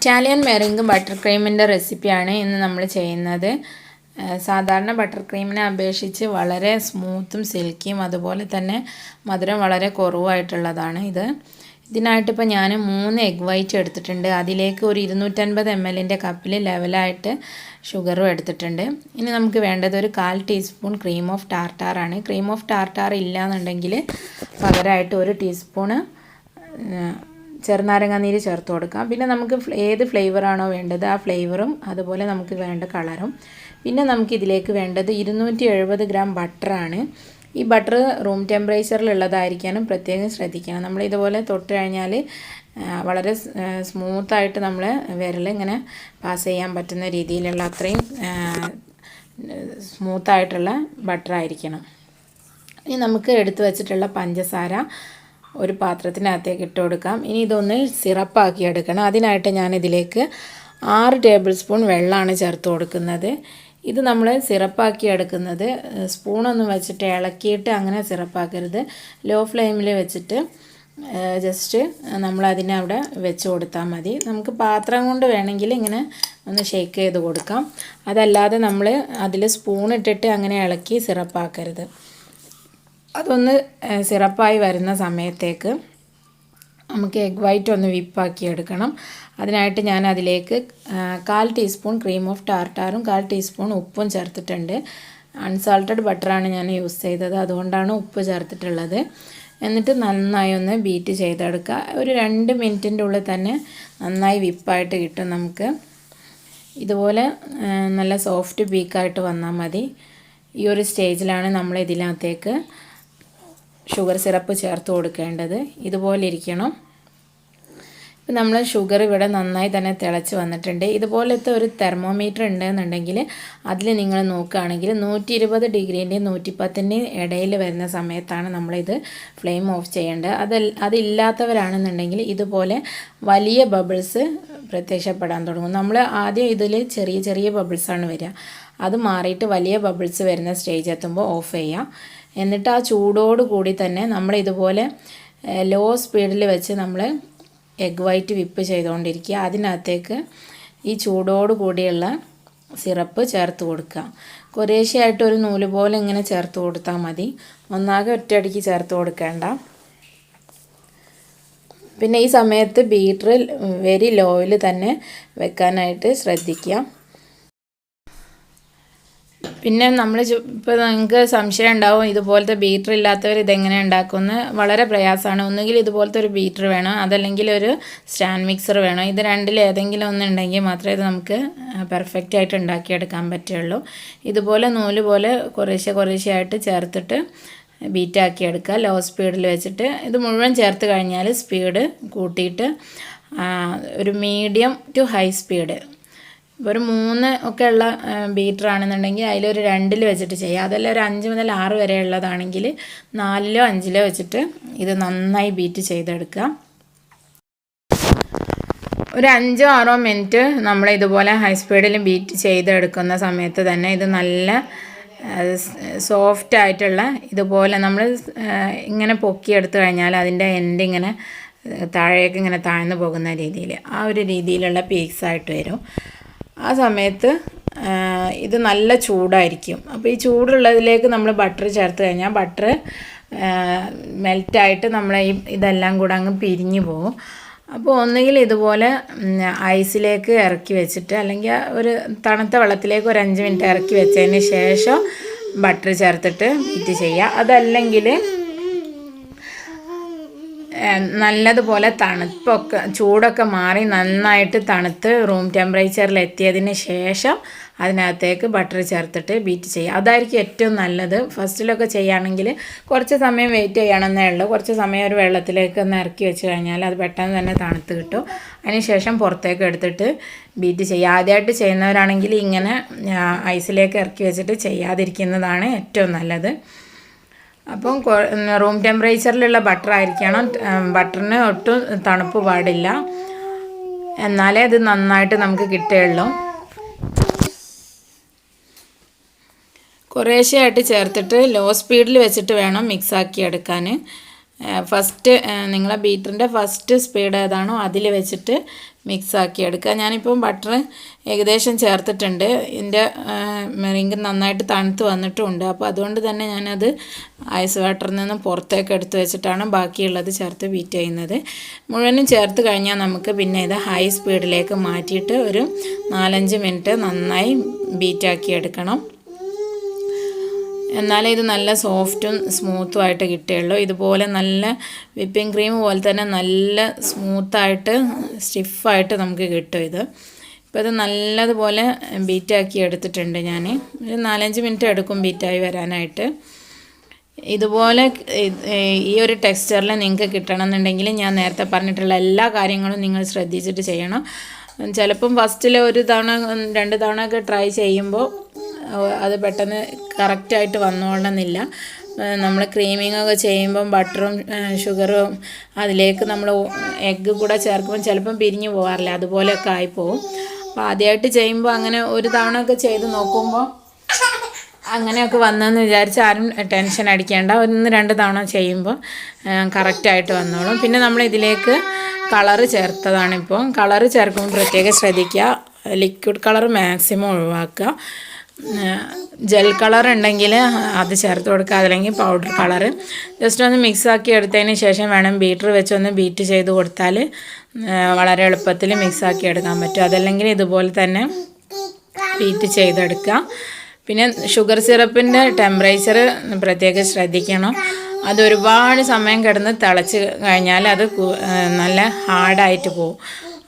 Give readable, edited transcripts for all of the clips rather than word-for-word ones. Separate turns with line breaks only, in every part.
Italian മെറിംഗ് butter ക്രീമിൻ്റെ റെസിപ്പിയാണ് ഇന്ന് നമ്മൾ ചെയ്യുന്നത്. സാധാരണ ബട്ടർ ക്രീമിനെ അപേക്ഷിച്ച് വളരെ സ്മൂത്തും സിൽക്കിയും അതുപോലെ തന്നെ മധുരം വളരെ കുറവായിട്ടുള്ളതാണ് ഇത്. ഇതിനായിട്ടിപ്പോൾ ഞാൻ 3 എഗ് വൈറ്റ് എടുത്തിട്ടുണ്ട്. അതിലേക്ക് ഒരു 250 ml കപ്പിൽ ലെവലായിട്ട് ഷുഗറും എടുത്തിട്ടുണ്ട്. ഇനി നമുക്ക് വേണ്ടത് ഒരു 1/4 ടീസ്പൂൺ ക്രീം ഓഫ് ടാർട്ടാറാണ്. ക്രീം ഓഫ് ടാർട്ടാർ ഇല്ല എന്നുണ്ടെങ്കിൽ പകരമായിട്ട് 1 ടീസ്പൂണ് ചെറുനാരങ്ങ നീര് ചേർത്ത് കൊടുക്കാം. പിന്നെ നമുക്ക് ഏത് ഫ്ലേവറാണോ വേണ്ടത് ആ ഫ്ലേവറും അതുപോലെ നമുക്ക് വേണ്ട കളറും. പിന്നെ നമുക്കിതിലേക്ക് വേണ്ടത് 270 ഗ്രാം ബട്ടറാണ്. ഈ ബട്ടർ റൂം ടെമ്പറേച്ചറിലുള്ളതായിരിക്കാനും പ്രത്യേകം ശ്രദ്ധിക്കണം. നമ്മൾ ഇതുപോലെ തൊട്ട് കഴിഞ്ഞാൽ വളരെ സ്മൂത്തായിട്ട് നമ്മൾ വിരൽ ഇങ്ങനെ പാസ് ചെയ്യാൻ പറ്റുന്ന രീതിയിലുള്ള അത്രയും സ്മൂത്തായിട്ടുള്ള ബട്ടറായിരിക്കണം. ഇനി നമുക്ക് എടുത്തു വച്ചിട്ടുള്ള പഞ്ചസാര ഒരു പാത്രത്തിനകത്തേക്ക് ഇട്ട് കൊടുക്കാം. ഇനി ഇതൊന്ന് സിറപ്പാക്കി എടുക്കണം. അതിനായിട്ട് ഞാനിതിലേക്ക് 6 ടേബിൾ സ്പൂൺ വെള്ളമാണ് ചേർത്ത് കൊടുക്കുന്നത്. ഇത് നമ്മൾ സിറപ്പാക്കി എടുക്കുന്നത് സ്പൂണൊന്നും വെച്ചിട്ട് ഇളക്കിയിട്ട് അങ്ങനെ സിറപ്പാക്കരുത്. ലോ ഫ്ലെയിമിൽ വെച്ചിട്ട് ജസ്റ്റ് നമ്മളതിനെ അവിടെ വെച്ച് കൊടുത്താൽ മതി. നമുക്ക് പാത്രം കൊണ്ട് വേണമെങ്കിൽ ഇങ്ങനെ ഒന്ന് ഷേക്ക് ചെയ്ത് കൊടുക്കാം. അതല്ലാതെ നമ്മൾ അതിൽ സ്പൂൺ ഇട്ടിട്ട് അങ്ങനെ ഇളക്കി സിറപ്പാക്കരുത്. അതൊന്ന് സിറപ്പായി വരുന്ന സമയത്തേക്ക് നമുക്ക് എഗ് വൈറ്റ് ഒന്ന് വിപ്പാക്കി എടുക്കണം. അതിനായിട്ട് ഞാൻ അതിലേക്ക് 1/4 ടീസ്പൂൺ ക്രീം ഓഫ് ടാർട്ടാറും 1/4 ടീസ്പൂൺ ഉപ്പും ചേർത്തിട്ടുണ്ട്. അൺസാൾട്ടഡ് ബട്ടറാണ് ഞാൻ യൂസ് ചെയ്തത്, അതുകൊണ്ടാണ് ഉപ്പ് ചേർത്തിട്ടുള്ളത്. എന്നിട്ട് നന്നായി ഒന്ന് ബീറ്റ് ചെയ്തെടുക്കുക. ഒരു 2 മിനിറ്റിൻ്റെ ഉള്ളിൽ തന്നെ നന്നായി വിപ്പായിട്ട് കിട്ടും നമുക്ക്. ഇതുപോലെ നല്ല സോഫ്റ്റ് ബീക്കായിട്ട് വന്നാൽ മതി. ഈ ഒരു സ്റ്റേജിലാണ് നമ്മൾ ഇതിനകത്തേക്ക് ഷുഗർ സിറപ്പ് ചേർത്ത് കൊടുക്കേണ്ടത്. ഇതുപോലെ ഇരിക്കണം. ഇപ്പം നമ്മൾ ഷുഗർ ഇവിടെ നന്നായി തന്നെ തിളച്ച് വന്നിട്ടുണ്ട്. ഇതുപോലത്തെ ഒരു തെർമോമീറ്റർ ഉണ്ടെന്നുണ്ടെങ്കിൽ അതിൽ നിങ്ങൾ നോക്കുകയാണെങ്കിൽ 120 ഡിഗ്രീൻ്റെയും 110ൻ്റെയും ഇടയിൽ വരുന്ന സമയത്താണ് നമ്മളിത് ഫ്ലെയിം ഓഫ് ചെയ്യേണ്ടത്. അതില്ലാത്തവരാണെന്നുണ്ടെങ്കിൽ ഇതുപോലെ വലിയ ബബിൾസ് പ്രത്യക്ഷപ്പെടാൻ തുടങ്ങും. നമ്മൾ ആദ്യം ഇതിൽ ചെറിയ ചെറിയ ബബിൾസാണ് വരിക. അത് മാറിയിട്ട് വലിയ ബബിൾസ് വരുന്ന സ്റ്റേജ് എത്തുമ്പോൾ ഓഫ് ചെയ്യാം. എന്നിട്ട് ആ ചൂടോട് കൂടി തന്നെ നമ്മൾ ഇതുപോലെ ലോ സ്പീഡിൽ വെച്ച് നമ്മൾ എഗ് വൈറ്റ് വിപ്പ് ചെയ്തുകൊണ്ടിരിക്കുക. അതിനകത്തേക്ക് ഈ ചൂടോട് കൂടിയുള്ള സിറപ്പ് ചേർത്ത് കൊടുക്കുക. കുറേശ്ശെയായിട്ട് ഒരു നൂല് പോലെ ഇങ്ങനെ ചേർത്ത് കൊടുത്താൽ മതി. ഒന്നാകെ ഒറ്റയടിക്ക് ചേർത്ത് കൊടുക്കേണ്ട. പിന്നെ ഈ സമയത്ത് ബീറ്റർ വെരി ലോയിൽ തന്നെ വെക്കാനായിട്ട് ശ്രദ്ധിക്കുക. പിന്നെ നമ്മൾ ഇപ്പോൾ നിങ്ങൾക്ക് സംശയം ഉണ്ടാവും, ഇതുപോലത്തെ ബീറ്റർ ഇല്ലാത്തവർ ഇതെങ്ങനെ ഉണ്ടാക്കുമെന്ന്. വളരെ പ്രയാസമാണ്. ഒന്നുകിൽ ഇതുപോലത്തെ ഒരു ബീറ്റർ വേണം, അതല്ലെങ്കിൽ ഒരു സ്റ്റാൻഡ് മിക്സർ വേണം. ഇത് രണ്ടിൽ ഏതെങ്കിലും ഒന്നുണ്ടെങ്കിൽ മാത്രമേ ഇത് നമുക്ക് പെർഫെക്റ്റ് ആയിട്ട് ഉണ്ടാക്കിയെടുക്കാൻ പറ്റുള്ളൂ. ഇതുപോലെ നൂല് പോലെ കുറേശ്ശെ ആയിട്ട് ചേർത്തിട്ട് ബീറ്റാക്കി എടുക്കുക. ലോ സ്പീഡിൽ വെച്ചിട്ട് ഇത് മുഴുവൻ ചേർത്ത് കഴിഞ്ഞാൽ സ്പീഡ് കൂട്ടിയിട്ട് ഒരു മീഡിയം ടു ഹൈ സ്പീഡ്, ഒരു 3 ഒക്കെ ഉള്ള ബീറ്റർ ആണെന്നുണ്ടെങ്കിൽ അതിലൊരു 2ൽ വെച്ചിട്ട് ചെയ്യുക. അതല്ല ഒരു 5 മുതൽ 6 വരെ ഉള്ളതാണെങ്കിൽ 4ലോ 5ലോ വെച്ചിട്ട് ഇത് നന്നായി ബീറ്റ് ചെയ്തെടുക്കുക. ഒരു 5ഓ 6ഓ മിനിറ്റ് നമ്മൾ ഇതുപോലെ ഹൈ സ്പീഡിൽ ബീറ്റ് ചെയ്തെടുക്കുന്ന സമയത്ത് തന്നെ ഇത് നല്ല സോഫ്റ്റ് ആയിട്ടുള്ള ഇതുപോലെ നമ്മൾ ഇങ്ങനെ പൊക്കിയെടുത്ത് കഴിഞ്ഞാൽ അതിൻ്റെ എൻഡ് ഇങ്ങനെ താഴേക്ക് ഇങ്ങനെ താഴ്ന്നു പോകുന്ന രീതിയിൽ ആ ഒരു രീതിയിലുള്ള പീക്സായിട്ട് വരും. ആ സമയത്ത് ഇത് നല്ല ചൂടായിരിക്കും. അപ്പോൾ ഈ ചൂടുള്ളതിലേക്ക് നമ്മൾ ബട്ടർ ചേർത്ത് കഴിഞ്ഞാൽ ബട്ടർ മെൽറ്റായിട്ട് നമ്മളെ ഇതെല്ലാം കൂടെ അങ്ങ് പിരിഞ്ഞു പോകും. അപ്പോൾ ഒന്നുകിൽ ഇതുപോലെ ഐസിലേക്ക് ഇറക്കി വെച്ചിട്ട് അല്ലെങ്കിൽ ഒരു തണുത്ത വെള്ളത്തിലേക്ക് ഒരു 5 മിനിറ്റ് ഇറക്കി വെച്ചതിന് ശേഷം ബട്ടർ ചേർത്തിട്ട് ബീറ്റ് ചെയ്യുക. അതല്ലെങ്കിൽ നല്ലതുപോലെ ചൂടൊക്കെ മാറി നന്നായിട്ട് തണുത്ത് റൂം ടെമ്പറേച്ചറിൽ എത്തിയതിന് ശേഷം അതിനകത്തേക്ക് ബട്ടർ ചേർത്തിട്ട് ബീറ്റ് ചെയ്യുക. അതായിരിക്കും ഏറ്റവും നല്ലത്. ഫസ്റ്റിലൊക്കെ ചെയ്യുകയാണെങ്കിൽ കുറച്ച് സമയം വെയിറ്റ് ചെയ്യണമെന്നേ ഉള്ളൂ. കുറച്ച് സമയം ഒരു വെള്ളത്തിലേക്ക് ഒന്ന് ഇറക്കി വെച്ച് കഴിഞ്ഞാൽ അത് പെട്ടെന്ന് തന്നെ തണുത്ത് കിട്ടും. അതിന് ശേഷം പുറത്തേക്ക് എടുത്തിട്ട് ബീറ്റ് ചെയ്യുക. ആദ്യമായിട്ട് ചെയ്യുന്നവരാണെങ്കിൽ ഇങ്ങനെ ഐസിലേക്ക് ഇറക്കി വെച്ചിട്ട് ചെയ്യാതിരിക്കുന്നതാണ് ഏറ്റവും നല്ലത്. അപ്പം റൂം ടെമ്പറേച്ചറിലുള്ള ബട്ടർ ആയിരിക്കണം. ബട്ടറിന് ഒട്ടും തണുപ്പ് പാടില്ല, എന്നാലേ അത് നന്നായിട്ട് നമുക്ക് കിട്ടുകയുള്ളൂ. കുറേശ്ശെയായിട്ട് ചേർത്തിട്ട് ലോ സ്പീഡിൽ വെച്ചിട്ട് വേണം മിക്സാക്കി എടുക്കാൻ. ഫസ്റ്റ് നിങ്ങളെ ബീറ്ററിൻ്റെ ഫസ്റ്റ് സ്പീഡ് ഏതാണോ അതിൽ വെച്ചിട്ട് മിക്സ് ആക്കി എടുക്കുക. ഞാനിപ്പം ബട്ടർ ഏകദേശം ചേർത്തിട്ടുണ്ട്. ഇതിൻ്റെ മെറിങ്ക് നന്നായിട്ട് തണുത്ത് വന്നിട്ടുമുണ്ട്. അപ്പോൾ അതുകൊണ്ട് തന്നെ ഞാനത് ഐസ് വാട്ടറിൽ നിന്ന് പുറത്തേക്ക് എടുത്ത് വെച്ചിട്ടാണ് ബാക്കിയുള്ളത് ചേർത്ത് ബീറ്റ് ചെയ്യുന്നത്. മുഴുവനും ചേർത്ത് കഴിഞ്ഞാൽ നമുക്ക് പിന്നെ ഇത് ഹൈ സ്പീഡിലേക്ക് മാറ്റിയിട്ട് ഒരു 4-5 മിനിറ്റ് നന്നായി ബീറ്റാക്കി എടുക്കണം. എന്നാലേ ഇത് നല്ല സോഫ്റ്റും സ്മൂത്തും ആയിട്ട് കിട്ടുകയുള്ളൂ. ഇതുപോലെ നല്ല വിപ്പിംഗ് ക്രീം പോലെ തന്നെ നല്ല സ്മൂത്തായിട്ട് സ്റ്റിഫായിട്ട് നമുക്ക് കിട്ടും ഇത്. ഇപ്പോൾ ഇത് നല്ലതുപോലെ ബീറ്റാക്കി എടുത്തിട്ടുണ്ട് ഞാൻ. ഒരു 4-5 മിനിറ്റ് എടുക്കും ബീറ്റായി വരാനായിട്ട്. ഇതുപോലെ ഈ ഒരു ടെക്സ്ചറിൽ നിങ്ങൾക്ക് കിട്ടണമെന്നുണ്ടെങ്കിൽ ഞാൻ നേരത്തെ പറഞ്ഞിട്ടുള്ള എല്ലാ കാര്യങ്ങളും നിങ്ങൾ ശ്രദ്ധിച്ചിട്ട് ചെയ്യണം. ചിലപ്പം ഫസ്റ്റിൽ 1 തവണ 2 തവണ ഒക്കെ ട്രൈ ചെയ്യുമ്പോൾ അത് പെട്ടെന്ന് കറക്റ്റായിട്ട് വന്നുകൊള്ളണമെന്നില്ല. നമ്മൾ ക്രീമിംഗ് ഒക്കെ ചെയ്യുമ്പം ബട്ടറും ഷുഗറും അതിലേക്ക് നമ്മൾ എഗ്ഗ് കൂടെ ചേർക്കുമ്പോൾ ചിലപ്പം പിരിഞ്ഞു പോകാറില്ല, അതുപോലെയൊക്കെ ആയിപ്പോവും. അപ്പോൾ ആദ്യമായിട്ട് ചെയ്യുമ്പോൾ അങ്ങനെ 1 തവണ ഒക്കെ ചെയ്ത് നോക്കുമ്പോൾ അങ്ങനെയൊക്കെ വന്നെന്ന് വിചാരിച്ച് ആരും ടെൻഷൻ അടിക്കേണ്ട. 1-2 തവണ ചെയ്യുമ്പോൾ കറക്റ്റായിട്ട് വന്നോളും. പിന്നെ നമ്മൾ ഇതിലേക്ക് കളറ് ചേർത്തതാണിപ്പോൾ. കളറ് ചേർക്കുമ്പോൾ പ്രത്യേകം ശ്രദ്ധിക്കുക, ലിക്വിഡ് കളർ മാക്സിമം ഒഴിവാക്കുക. ജെൽ കളർ ഉണ്ടെങ്കിൽ അത് ചേർത്ത് കൊടുക്കുക, അതല്ലെങ്കിൽ പൗഡർ കളറ്. ജസ്റ്റ് ഒന്ന് മിക്സാക്കി എടുത്തതിന് ശേഷം വേണം ബീറ്റർ വെച്ചൊന്ന് ബീറ്റ് ചെയ്ത് കൊടുത്താൽ വളരെ എളുപ്പത്തിൽ മിക്സാക്കി എടുക്കാൻ പറ്റും. അതല്ലെങ്കിൽ ഇതുപോലെ തന്നെ ബീറ്റ് ചെയ്തെടുക്കുക. പിന്നെ ഷുഗർ സിറപ്പിൻ്റെ ടെമ്പറേച്ചർ പ്രത്യേകം ശ്രദ്ധിക്കണം. അതൊരുപാട് സമയം കിടന്ന് തിളച്ച് കഴിഞ്ഞാൽ അത് നല്ല ഹാർഡായിട്ട് പോകും.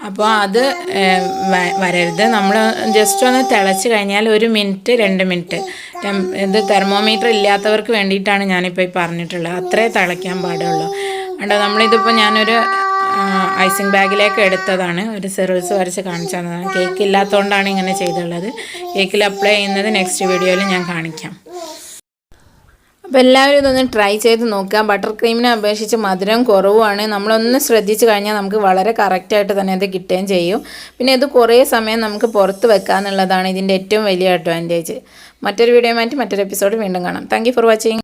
അപ്പോൾ അത് വരരുത്. നമ്മൾ ജസ്റ്റ് ഒന്ന് തിളച്ച് കഴിഞ്ഞാൽ 1 മിനിറ്റ് 2 മിനിറ്റ് ഇത് തെർമോമീറ്റർ ഇല്ലാത്തവർക്ക് വേണ്ടിയിട്ടാണ് ഞാനിപ്പോൾ ഈ പറഞ്ഞിട്ടുള്ളത്. അത്രേ തിളയ്ക്കാൻ പാടുള്ളൂ. കണ്ടോ, നമ്മളിതിപ്പോൾ ഞാനൊരു ഐസിങ് ബാഗിലേക്ക് എടുത്തതാണ്, ഒരു സിറിൽസ് വരച്ച് കാണിച്ചു തന്നതാണ്. കേക്ക് ഇല്ലാത്തതുകൊണ്ടാണ് ഇങ്ങനെ ചെയ്തുള്ളത്. കേക്കിൽ അപ്ലൈ ചെയ്യുന്നത് നെക്സ്റ്റ് വീഡിയോയിൽ ഞാൻ കാണിക്കാം. അപ്പോൾ എല്ലാവരും ഇതൊന്ന് ട്രൈ ചെയ്ത് നോക്കുക. ബട്ടർ ക്രീമിനെ അപേക്ഷിച്ച് മധുരം കുറവാണ്. നമ്മളൊന്ന് ശ്രദ്ധിച്ച് കഴിഞ്ഞാൽ നമുക്ക് വളരെ കറക്റ്റായിട്ട് തന്നെ ഇത് കിട്ടുകയും ചെയ്യും. പിന്നെ ഇത് കുറേ സമയം നമുക്ക് പുറത്ത് വെക്കാമെന്നുള്ളതാണ് ഇതിൻ്റെ ഏറ്റവും വലിയ അഡ്വാൻറ്റേജ്. മറ്റൊരു വീഡിയോയുമായിട്ട് മറ്റൊരു എപ്പിസോഡ് വീണ്ടും കാണാം. Thank you for watching.